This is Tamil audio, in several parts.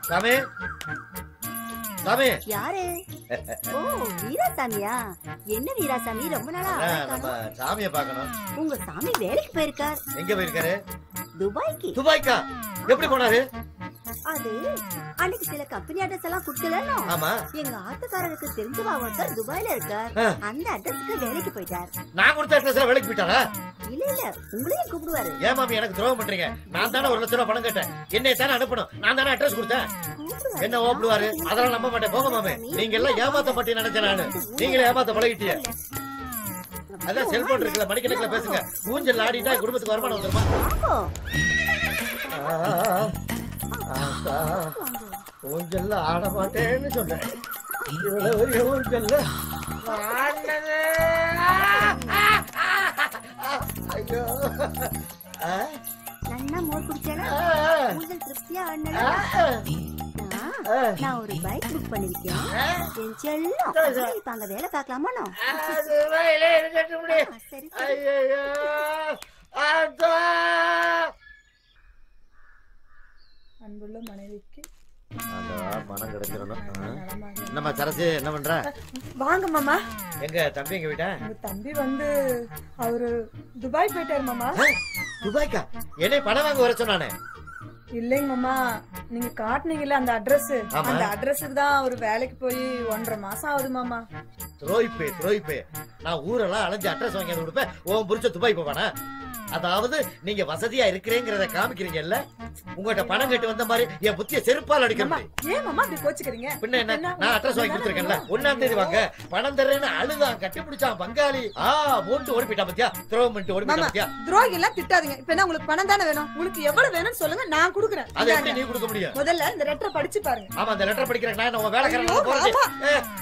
சாமி சாமி. யாரு? ஓ வீராசாமியா? என்ன வீராசாமி ரொம்ப நாளா நம்ம சாமியை பார்க்கணும். உங்க சாமி வேலைக்கு போயிருக்கார். எங்க போயிருக்காரு? துபாய்க்கு. துபாய்க்கா? எப்படி போனாரு? அது அன்னைக்கு சில கம்பெனி அட்ரஸ் எல்லாம் குடுக்கலன்னு. ஆமா. எங்க ஆத்துக்காரருக்கு தெரிஞ்சவா ஒருத்தர் துபாயில இருக்கார். அந்த அட்ரஸ்க்கு வேலைக்கு போயிட்டார். நான் கொடுத்த அட்ரஸ்ல வேலைக்கு போயிட்டாரா? இல்ல இல்ல உங்களையும் கூப்பிடுவாரு. ஏன் மாமி எனக்கு துரோகம் பண்றீங்க? நான் தானே 1 லட்சம் ரூபாய் பணம் கேட்டேன். என்னைய தானே அனுப்பணும். நான் தானே அட்ரஸ் கொடுத்தேன். என்ன ஓப்பிடுவாரு? அதெல்லாம் நம்ப மாட்டேன். போங்க மாமி. நீங்க எல்லாம் ஏமாத்த மாட்டேன்னு நினைச்சேன் நானு. நீங்களே ஏமாத்த பழகிட்டீங்க. அதான் செல்போன் இருக்குல்ல, மணிக்கணக்கில் பேசுங்க. ஊஞ்சல் ஆடிட்டா குடும்பத்துக்கு வருமானம் வந்துருமா? ஊஞ்சல்ல ஆட மாட்டேன்னு சொன்னேன். இவ்வளவு ஊஞ்சல்ல ஐயோ நன்னா மோர் குடிச்சேனா? ஊஞ்சல் திருப்தியா ஆடனல. நான் ஒரு பைக் புக் பண்ணிருக்கேன். என் செல்லம் இப்ப அங்க வேலை பார்க்கலாமா? சரி அன்புள்ள மனைவிக்கு பணம் கிடைச்சிடணும். என்னம்மா சரசு, என்ன பண்ற? வாங்க மாமா. எங்க தம்பி எங்க வீட்டா? உங்க தம்பி வந்து அவரு துபாய் போயிட்டாரு மாமா. துபாய்க்கா? என்னை பணம் வாங்க வர சொன்னானே. இல்லைங்க மாமா, நீங்க காட்டுனீங்கல்ல அந்த அட்ரஸ், அந்த அட்ரஸுக்கு தான் அவரு வேலைக்கு போய் 1.5 மாசம் ஆகுது மாமா. துரோயிப்பே. நான் ஊரெல்லாம் அலைஞ்சு அட்ரஸ் வாங்கி கொடுப்பேன். உன் புரிச்ச துபாய் போவானா? அதாவது நீங்க வசதியா இருக்கிறேங்கிறத காமிக்கிறீங்கல்ல. உங்ககிட்ட பணம் கேட்டு வந்த மாதிரி என் புத்திய செருப்பால் அடிக்கணும். ஏன் மாமா இப்படி கோச்சுக்கிறீங்க? பின்ன என்ன, நான் அட்ரஸ் வாங்கி கொடுத்துருக்கேன்ல. 1ஆம் தேதி வாங்க பணம் தர்றேன்னு அழுதான், கட்டி பிடிச்சான் பங்காளி. மூண்டு ஓடி போயிட்டா பத்தியா? துரோகம் பண்ணிட்டு ஓடி போயிட்டா பத்தியா? துரோகி எல்லாம் திட்டாதீங்க. இப்ப என்ன உங்களுக்கு பணம் தானே வேணும்? உங்களுக்கு எவ்வளவு வேணும்னு சொல்லுங்க, நான் கொடுக்குறேன். அதை எப்படி நீ கொடுக்க முடியும்? முதல்ல இந்த லெட்டரை படிச்சு பாருங்க. ஆமா, இந்த லெட்டர் படிக்கிறேன். நான் உங்க வேலைக்காரன்.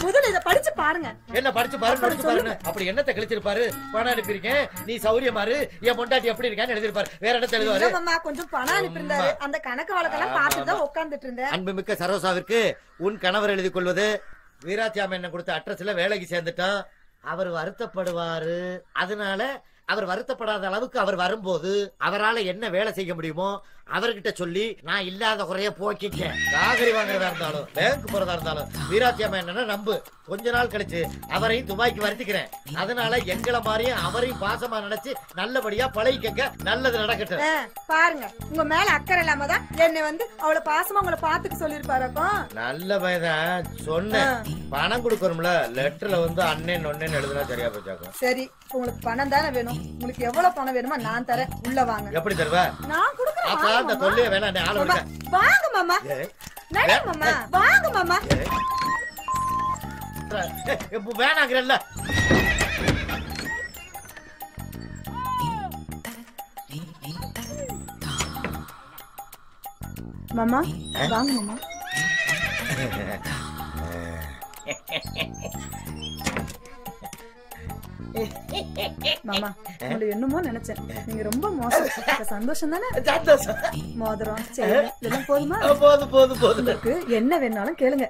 முதல்ல இத படிச்சு பாருங்க. என்ன படிச்சு பாருங்க. அப்படி என்னத்தை கழிச்சிருப்பாரு? பணம் அனுப்பியிருக்கேன், நீ சௌரியமாரு, என் பொண்டாட்டி எப்படி இருக்கான்னு எழுதிருப்பாரு. வேற என்ன எழுதுவாரு? கொஞ்சம் பணம் அனுப்பியிருந்தாரு. அந்த கணக்கு வழக்கெல்லாம் பார்த்துட்டு தான் உட்கார்ந்துட்டு இருந்தேன். அன்புமிக்க சரோசாவிற்கு உன் கணவர் எழுதி கொள்வது. வீராத்தியாம என்ன கொடுத்த அட்ரஸ்ல வேலைக்கு சேர்ந்துட்டான். அவர் வருத்தப்படுவாரு. அதனால அவர் வருத்தப்படாத அளவுக்கு அவர் வரும்போது அவரால் என்ன வேலை செய்ய முடியுமோ அவர்கிட்ட சொல்லி நான் இல்லாத குறைய போக்கிட்டேன். காகரி வாங்குறதா இருந்தாலும் பேங்க் போறதா இருந்தாலும் வீராத்தியாம என்ன நம்பு. கொஞ்ச நாள் கழிச்சு அவரையும் துபாய்க்கு வருத்திக்கிறேன். அதனால எங்களை மாதிரியும் அவரையும் பாசமா நினைச்சு நல்லபடியா பழகிக்கங்க. நல்லது நடக்கட்டும். பாருங்க, உங்க மேல அக்கறை இல்லாம தான் என்னை வந்து அவளை பாசமா உங்களை பாத்துக்க சொல்லிருப்பாருக்கும். நல்ல பையன் சொன்னேன். பணம் கொடுக்கணும்ல. லெட்டர்ல வந்து அண்ணன் ஒன்னேன்னு எழுதுனா சரியா போச்சாக்கும். சரி, உங்களுக்கு பணம் தானே வேணும். உங்களுக்கு எவ்வளவு பணம் வேணுமோ நான் தரேன். உள்ள வாங்க. எப்படி தருவ? நான் கொடுக்குறேன். அந்த தொல்லையே வேணாம். ஆள விடுங்க. வாங்க மாமா. நட மாமா. வாங்க மாமா. வேணாங்கிறல்ல. மாமா வாங்க மாமா. மாமா, உங்களை என்னமோ நினைச்சேன். நீங்க ரொம்ப மோசம். சந்தோஷம் தானே? மோதிரம் இதெல்லாம் போதுமா? போதும். உங்களுக்கு என்ன வேணாலும் கேளுங்க,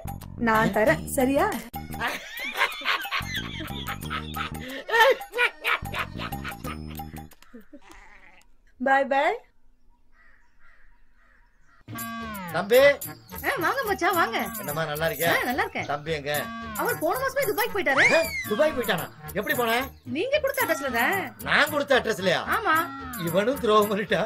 நான் தரேன். சரியா? பாய் பாய். தம்பி வாங்க மச்சான், வாங்க. என்னமா நல்லா இருக்கியா? நல்லா இருக்கேன். தம்பி எங்க? அவர் போன மாசமே துபாய்க்கு போயிட்டாரு. துபாய் போயிட்டானா? எப்படி போன? நீங்க கொடுத்த அட்ரஸ்ல தான். நான் கொடுத்த அட்ரஸ்லயா? ஆமா. இவனும் துரோகம் பண்ணிட்டா,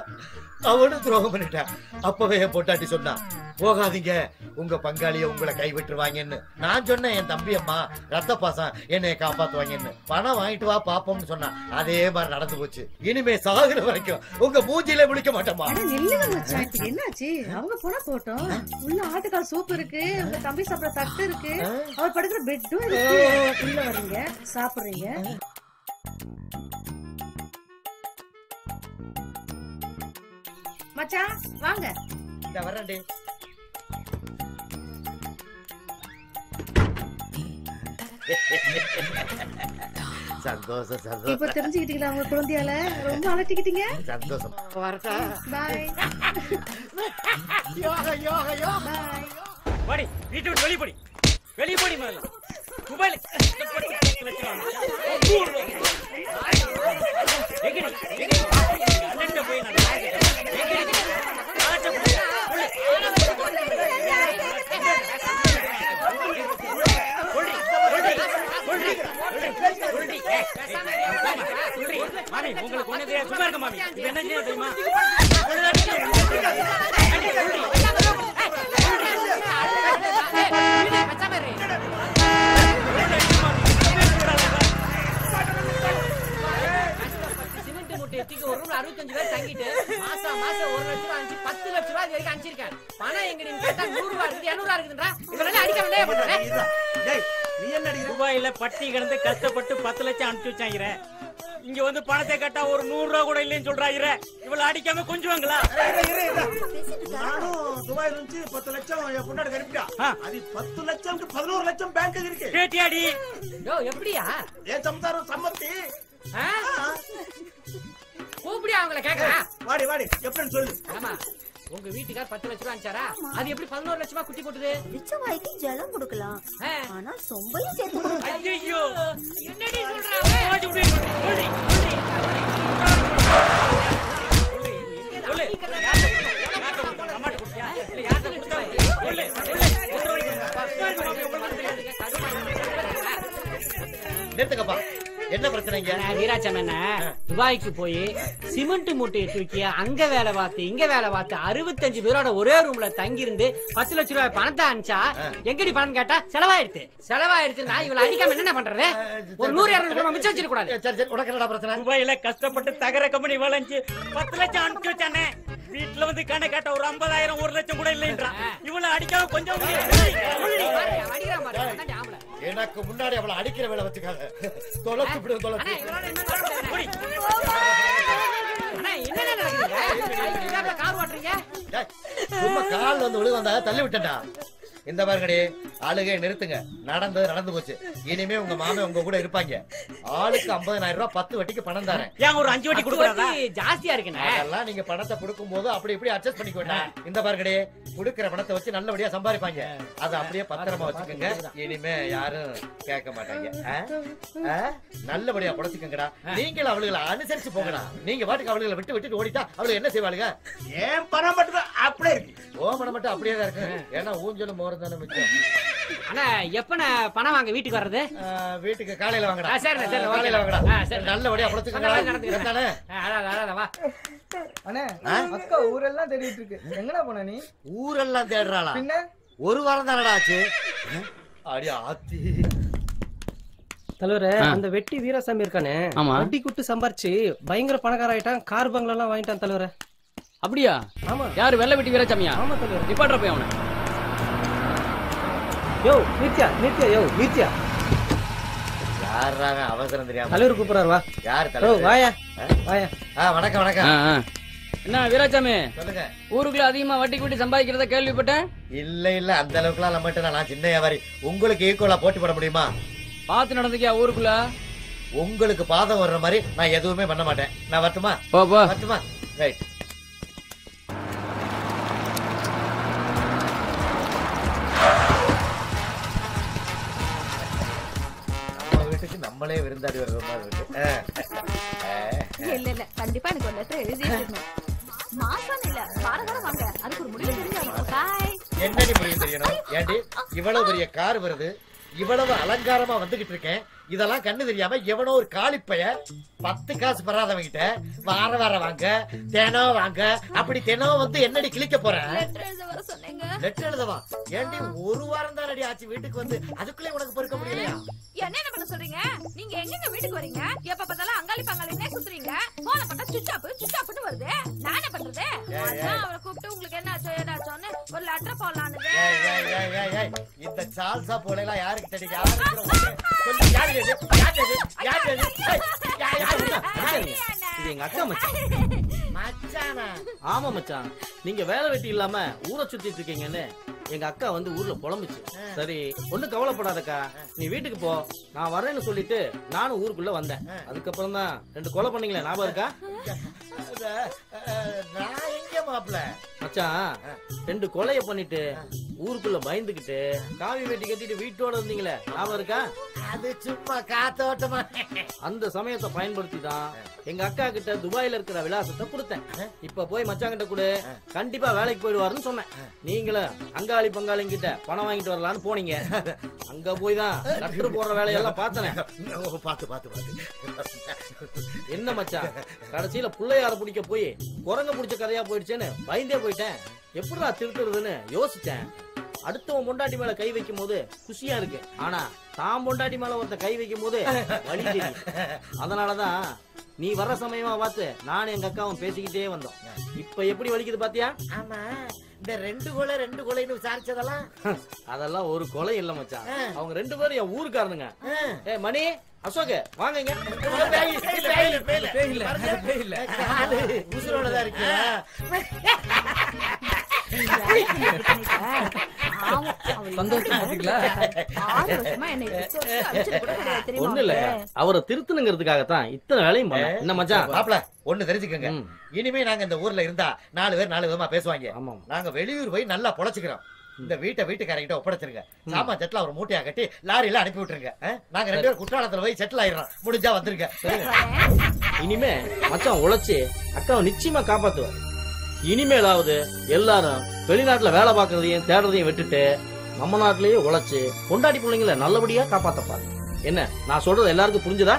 அவனும் துரோகம் பண்ணிட்டா. அப்பவே என் பொட்டாட்டி சொன்னா, போகாதீங்க, உங்க பங்காளிய உங்களை கைவிட்டுருவாங்கன்னு. நான் சொன்னேன், என் தம்பி அம்மா ரத்த பாசம் என்னைய காப்பாத்துவாங்கன்னு. பணம் வாங்கிட்டு வா பாப்போம்னு சொன்னா. அதே மாதிரி நடந்து போச்சு. இனிமே சாகுற வரைக்கும் உங்க மூஞ்சில முழிக்க மாட்டோமா? நில்லுங்க மச்சான், என்னாச்சு? அவங்க போனா போட்டோம். உள்ள ஆட்டுக்கால் சூப் இருக்கு, உங்க தம்பி சாப்பிட தட்டு இருக்கு, அவர் படுக்கிற பெட்டும் இருக்கு. உள்ள வரீங்க, சாப்பிடுறீங்க. மச்சான் வாங்க. இந்த வரேன்டி. சந்தோஷம். இப்ப தெரிஞ்சுக்கிட்டீங்களா உங்க குழந்தையால? ரொம்ப அலட்டிக்கிட்டீங்க. சந்தோஷம். வரட்டா? பாய். யோகா. பாய். போடி, வீட்டு விட்டு வெளியே போடி. வெளியே போடி முதல்ல. மொபைல் போய் பிரச்சனை தெரியுமா? சிமெண்ட் மூட்டை எத்திக்கு ஒரு ரூம்ல 65 பேர் தங்கிட்டு மாசம் 1 லட்சம் ரூபாய் அனுப்பிச்சு 10 லட்சம் ரூபாய் வரைக்கும் அனுப்பிச்சிருக்கேன். பணம் எங்கடின்னு கேட்டா 100 ரூபாய் இருக்குது 200 ரூபாய் இருக்குன்றா. இவரெல்லாம் அடிக்க வேண்டிய பண்றேன். துபாயில பட்டி கிடந்து கஷ்டப்பட்டு 10 லட்சம் அனுப்பிச்சு வச்சாங்க. இங்க வந்து பணத்தை கேட்டா ஒரு 100 ரூபாய் கூட இல்லைன்னு சொல்றாங்க. இவ்வளவு அடிக்காம கொஞ்சுவாங்களா? நானும் துபாயில இருந்து 10 லட்சம் என் பொண்டாடி அனுப்பிட்டா. அது 10 லட்சம் 11 லட்சம் பேங்க்ல இருக்கு. கேட்டியாடி? யோ எப்படியா? என் சம்சாரம் சம்மத்தி. கூப்பிடியா அவங்கள கேக்குறேன். வாடி வாடி எப்படின்னு சொல்லு. ஆமா உங்க வீட்டுக்கார் 10 லட்சம் ரூபாய் அனுப்பிச்சாரா? அது எப்படி 11 லட்சமா குட்டி போட்டுது? பிச்சைவாய்க்கு ஜலம் கொடுக்கலாம் ஆனா சொம்பையும் சேர்த்து கொடுக்கலாம். ஐயோ என்னடி சொல்றாங்க? நிறுத்துக்கப்பா, என்ன பிரச்சனைங்க? வீராச்சம் என்ன துபாய்க்கு போய் சிமெண்ட் மூட்டையை தூக்கி அங்க வேலை பார்த்து இங்க வேலை பார்த்து 65 பேரோட ஒரே ரூம்ல தங்கி இருந்து 10 லட்சம் ரூபாய் பணத்தை அனுப்பிச்சா எங்கடி பணம் கேட்டா செலவாயிடுச்சு. நான் இவளை அடிக்காம என்ன பண்றது? ஒரு 100-200 ரூபாய் மிச்சம் வச்சிருக்க கூடாது. சரி உனக்கு என்னடா பிரச்சனை? துபாயில கஷ்டப்பட்டு தகர கம்பெனி வளைஞ்சு 10 லட்சம் அனுப்பிச்சு வச்சானே. வீட்டுல வந்து கண்ணை கேட்ட ஒரு 50,000 1 லட்சம் கூட இல்லைன்றான். இவளை அடிக்காம கொஞ்சம் எனக்கு முன்னாடி அவளை அடிக்கிற வேலை வச்சுக்காத. தொலைச்சு விடு தொலைச்சு. சும்மா கால் வந்து விழு வந்தா தள்ளி விட்டா. இந்த பாருங்கடி, ஆளுகை நிறுத்துங்க. நடந்து போச்சு. இனிமே உங்க மாமே உங்க கூட இருப்பாங்க. ஆளுக்கு 50,000 ரூபாய் 10 வட்டிக்கு பணம் தரேன். ஏன் ஒரு 5 வட்டி கொடுக்கறதா? ஜாஸ்தியா இருக்குண்ணே. அதெல்லாம் நீங்க பணத்தை கொடுக்கும் போது அப்படி இப்படி அட்ஜஸ்ட் பண்ணிக்கோங்க. இந்த பாருங்கடி, கொடுக்கிற பணத்தை வச்சு நல்லபடியா சம்பாதிப்பாங்க. அதை அப்படியே பத்திரமா வச்சுக்கோங்க. இனிமே யாரும் கேட்க மாட்டாங்க. நல்லபடியா புடைச்சுக்கங்கடா. நீங்களும் அவளுகளை அனுசரிச்சு போங்கடா. நீங்க பாட்டுக்கு அவளுகளை விட்டு ஓடிட்டா அவளுக்கு என்ன செய்வாளுங்க? ஏன் பணம் மட்டும் அப்படியே இருக்கு. ஓ பணம் மட்டும் அப்படியே தான் இருக்கு. ஏன்னா ஊஞ்சலும் மோரம் தானே மிச்சம். ஆனா எப்ப பணம் வாங்க வீட்டுக்கு வர்றது? வீட்டுக்கு காலையில வாங்கடா. சரி காலையில வாங்கடா. நல்லபடியா புடைச்சுக்கங்கடா. அண்ணே அக்கா ஊரெல்லாம் தேடிட்டு இருக்கு. எங்கடா போன நீ? ஊரெல்லாம் தேடுறாளா? பின்ன ஒரு வாரம் தானடா ஆச்சு. அடி ஆத்தி. தலைவரே, அந்த வெட்டி வீராசாமி இருக்கானே, வட்டி குட்டு சம்பாரிச்சு பயங்கர பணக்கார ஆயிட்டான். கார் பங்களா எல்லாம் வாங்கிட்டான் தலைவரே. அப்படியா? ஆமா. யாரு? வெள்ள வெட்டி வீராசாமியா? ஆமா தலைவர். நிப்பாட்ற போய் அவனை. யோ நித்யா யாராக அவசரம் தெரியாம தலைவர் கூப்பிடுறாரு. வா. யாரு தலைவர்? வாயா. வணக்கம். என்ன வீராசாமி, சொல்லுங்க. ஊருக்குள்ள அதிகமா வட்டி கூட்டி சம்பாதிக்கிறத கேள்விப்பட்டேன். இல்ல அந்த அளவுக்கு எல்லாம் நம்மகிட்ட நான் சின்ன வியாபாரி. உங்களுக்கு ஈக்குவலா போட்டி போட முடியுமா? பாத்து நடந்துக்கியா ஊருக்குள்ள? உங்களுக்கு பாதம் வர்ற மாதிரி நான் எதுவுமே பண்ண மாட்டேன். நான் வரட்டுமா? வரட்டுமா? ரைட். நம்மளே விருந்தாடி வர்ற மாதிரி இருக்கு. இல்ல கண்டிப்பா எனக்கு ஒரு லெட்டர் எழுதிட்டு மாசம் இல்ல வாரம் வாங்க. அதுக்கு ஒரு முடிவு தெரியும். என்னடி முடிவு தெரியணும்? ஏண்டி இவ்வளவு பெரிய கார் வருது, இவ்வளவு அலங்காரமா வந்துகிட்டு இருக்கேன், இதெல்லாம் கண்ணு தெரியாம எவனோ ஒரு காலிப்பைய 10 காசு பெறாதவங்கிட்ட வார வாங்க தினம் வாங்க அப்படி தினம் வந்து என்னடி கிளிக்க போறேன்? லெட்டர் எழுதவா? ஏண்டி ஒரு வாரம் தான் ரெடி ஆச்சு வீட்டுக்கு வந்து, அதுக்குள்ளே உனக்கு பொறுக்க முடியலையா? என்ன பண்ண சொல்றீங்க? நீங்க எங்க வீட்டுக்கு வரீங்க? எப்ப பார்த்தாலும் அங்காளி பங்காளினே சுத்துறீங்க. போன பண்ணா சுச்சாப்னு வருது. நான் என்ன பண்றது? அதான் அவளை கூப்பிட்டு உங்களுக்கு என்ன ஆச்சோ ஏதாச்சோன்னு ஒரு லெட்டர் போடலான்னு. இந்த சால்சா போலாம் யாருக்கு தெரியும்? யாரு இது எங்க அக்கா மச்சான். மச்சானா? ஆமா மச்சான், நீங்க வேலை வெட்டி இல்லாம ஊரை சுத்திட்டு இருக்கீங்கன்னு எங்க அக்கா வந்து ஊர்ல புலம்புச்சு. சரி ஒண்ணும் கவலைப்படாதக்கா, நீ வீட்டுக்கு போ, நான் வரேன்னு சொல்லிட்டு நானும் ஊருக்குள்ள வந்தேன். அதுக்கப்புறம் தான் 2 கொலை பண்ணீங்களே, ஞாபகம் இருக்கா? நான் எங்க மாப்பிள்ள மச்சான் 2 கொலைய பண்ணிட்டு ஊருக்குள்ள பயந்துகிட்டு காவி வேட்டி கட்டிட்டு வீட்டோட இருந்தீங்களே ஞாபகம் இருக்கா? அது சும்மா காத்தோட்டமா. அந்த சமயத்தை பயன்படுத்தி தான் எங்க அக்கா கிட்ட துபாயில இருக்கிற விலாசத்தை கொடுத்தேன். இப்ப போய் மச்சாங்கிட்ட கூட கண்டிப்பா வேலைக்கு போயிடுவாருன்னு சொன்னேன். நீங்களும் அங்காளி பங்காளிங்கிட்ட பணம் வாங்கிட்டு வரலான்னு போனீங்க. அங்க போய் தான் லெட்டர் போடுற வேலையெல்லாம் பார்த்தனே. பாத்து என்ன மச்சான், கடைசியில பிள்ளையார பிடிக்க போய் குரங்க பிடிச்ச கதையா போயிடுச்சேன்னு பயந்தே போயிட்டேன். எப்படிடா திருத்துறதுன்னு யோசிச்சேன். அடுத்தவன் பொண்டாட்டி மேல கை வைக்கும் போது குஷியா இருக்கு, ஆனா தான் பொண்டாட்டி மேல ஒருத்த கை வைக்கும் போது வலி தெரியும். அதனாலதான் நீ வர்ற சமயமா பார்த்து நானும் எங்க அக்காவும் பேசிக்கிட்டே வந்தோம். இப்ப எப்படி வலிக்குது பாத்தியா? ஆமா, இந்த ரெண்டு கொலைன்னு விசாரிச்சதெல்லாம் அதெல்லாம் ஒரு கொலை இல்ல மச்சான். அவங்க 2 பேரும் என் ஊருக்காரனுங்க. ஏ மணி, அசோக் வாங்க. உசுரோடதான் இருக்கு. ஒண்ணு இல்ல, அவரை திருத்தணுங்கிறதுக்காகத்தான் இத்தனை வேலையும் பண்ண. என்ன மச்சான்? மாப்ள ஒண்ணு தெரிஞ்சுக்கங்க, இனிமே நாங்க இந்த ஊர்ல இருந்தா 4 பேர் 4 விதமா பேசுவாங்க. நாங்க வெளியூர் போய் நல்லா பொழைச்சுக்கிறோம். இந்த வீட்டுக்காரங்கிட்ட ஒப்படைச்சிருங்க. சாமா செட்டில் ஒரு மூட்டையா கட்டி லாரியில அனுப்பி விட்டுருங்க. நாங்க 2 பேரும் குற்றாலத்துல போய் செட்டில் ஆயிடுறோம். முடிஞ்சா வந்துருங்க. இனிமே மச்சான் உழைச்சு அக்காவை நிச்சயமா காப்பாத்துவார். இனிமேலாவது எல்லாரும் வெளிநாட்டுல வேலை பார்க்கறதையும் தேடுறதையும் விட்டுட்டு நம்ம நாட்டிலேயே உழைச்சு பொண்டாட்டி பிள்ளைங்களை நல்லபடியா காப்பாத்தப்பாரு. என்ன நான் சொல்றது எல்லாருக்கும் புரிஞ்சுதா?